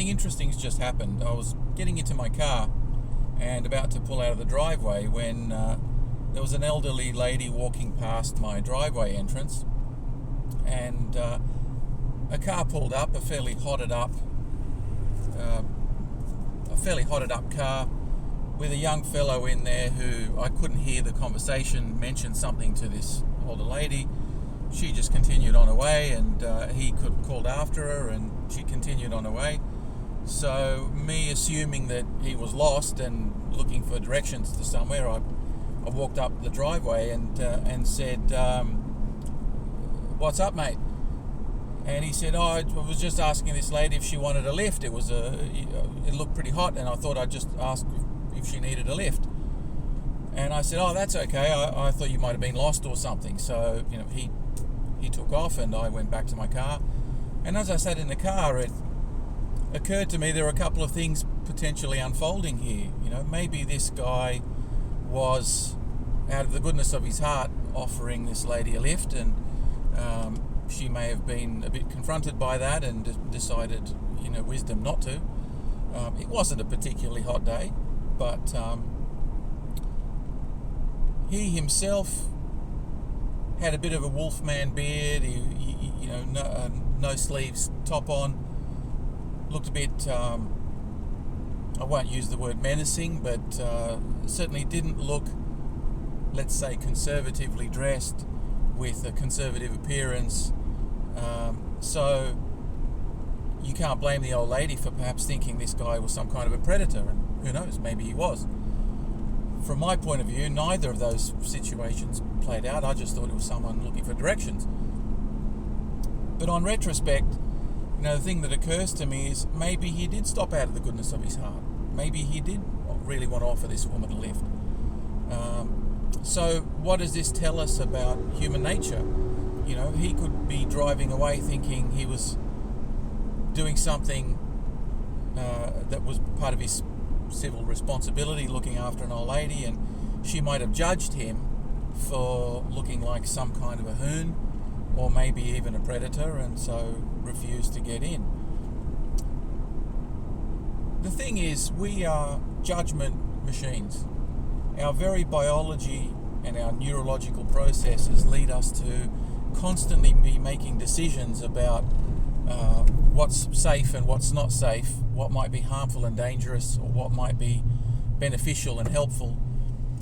something interesting's just happened. I was getting into my car and about to pull out of the driveway when there was an elderly lady walking past my driveway entrance, and a car pulled up, a fairly hotted up car with a young fellow in there who I couldn't hear the conversation, mentioned something to this older lady. She just continued on her way, and he called after her, and she continued on her way. So me assuming that he was lost and looking for directions to somewhere, I walked up the driveway and said, "What's up, mate?" And he said, "Oh, I was just asking this lady if she wanted a lift. It looked pretty hot, and I thought I'd just ask if she needed a lift." And I said, "Oh, that's okay. I thought you might have been lost or something." So, he took off, and I went back to my car. And as I sat in the car, it occurred to me there were a couple of things potentially unfolding here. Maybe this guy was, out of the goodness of his heart, offering this lady a lift, and she may have been a bit confronted by that and decided, wisdom not to. It wasn't a particularly hot day, but he himself had a bit of a wolfman beard. No sleeves, top on. Looked a bit, I won't use the word menacing, but certainly didn't look, let's say, conservatively dressed with a conservative appearance. So you can't blame the old lady for perhaps thinking this guy was some kind of a predator, and who knows, maybe he was. From my point of view, neither of those situations played out. I just thought it was someone looking for directions. But on retrospect, the thing that occurs to me is maybe he did stop out of the goodness of his heart. Maybe he did really want to offer this woman a lift. So what does this tell us about human nature? He could be driving away thinking he was doing something that was part of his civil responsibility, looking after an old lady, and she might have judged him for looking like some kind of a hoon, or maybe even a predator, and so refused to get in. The thing is, we are judgment machines. Our very biology and our neurological processes lead us to constantly be making decisions about what's safe and what's not safe, what might be harmful and dangerous, or what might be beneficial and helpful.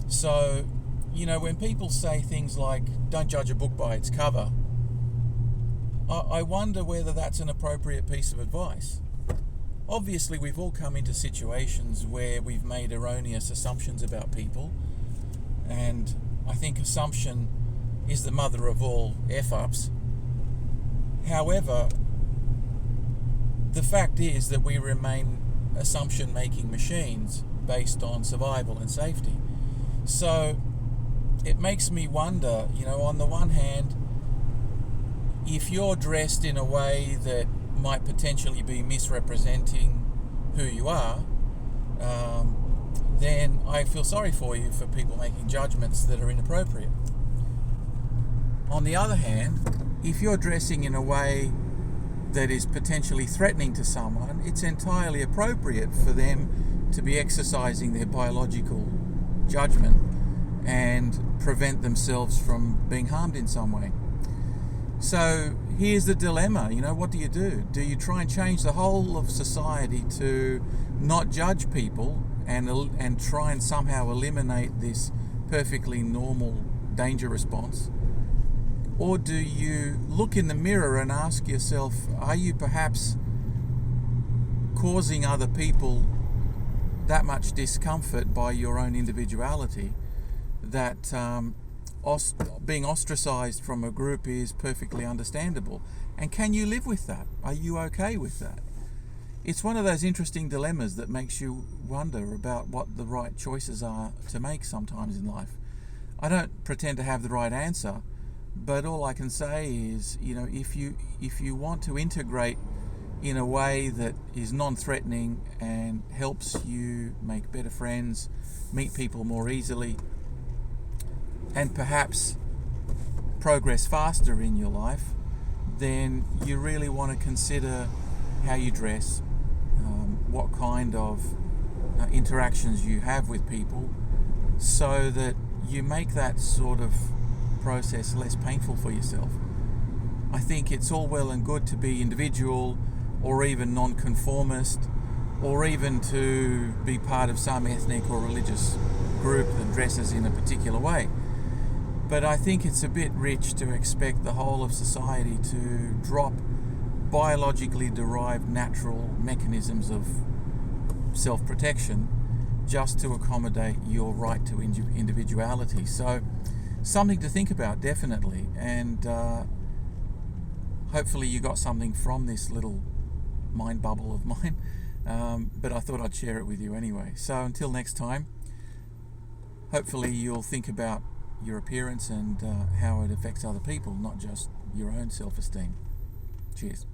So, when people say things like, "Don't judge a book by its cover," I wonder whether that's an appropriate piece of advice. Obviously, we've all come into situations where we've made erroneous assumptions about people, and I think assumption is the mother of all F-ups. However, the fact is that we remain assumption-making machines based on survival and safety. So it makes me wonder, on the one hand, if you're dressed in a way that might potentially be misrepresenting who you are, then I feel sorry for you for people making judgments that are inappropriate. On the other hand, if you're dressing in a way that is potentially threatening to someone, it's entirely appropriate for them to be exercising their biological judgment and prevent themselves from being harmed in some way. So here's the dilemma, what do you do? Do you try and change the whole of society to not judge people and try and somehow eliminate this perfectly normal danger response? Or do you look in the mirror and ask yourself, are you perhaps causing other people that much discomfort by your own individuality that being ostracized from a group is perfectly understandable? And can you live with that? Are you okay with that? It's one of those interesting dilemmas that makes you wonder about what the right choices are to make sometimes in life. I don't pretend to have the right answer, but all I can say is, if you want to integrate in a way that is non-threatening and helps you make better friends, meet people more easily, and perhaps progress faster in your life, then you really want to consider how you dress, what kind of interactions you have with people, so that you make that sort of process less painful for yourself. I think it's all well and good to be individual, or even non-conformist, or even to be part of some ethnic or religious group that dresses in a particular way. But I think it's a bit rich to expect the whole of society to drop biologically derived natural mechanisms of self-protection just to accommodate your right to individuality. So something to think about, definitely, and hopefully you got something from this little mind bubble of mine, but I thought I'd share it with you anyway. So until next time, hopefully you'll think about your appearance and how it affects other people, not just your own self-esteem. Cheers.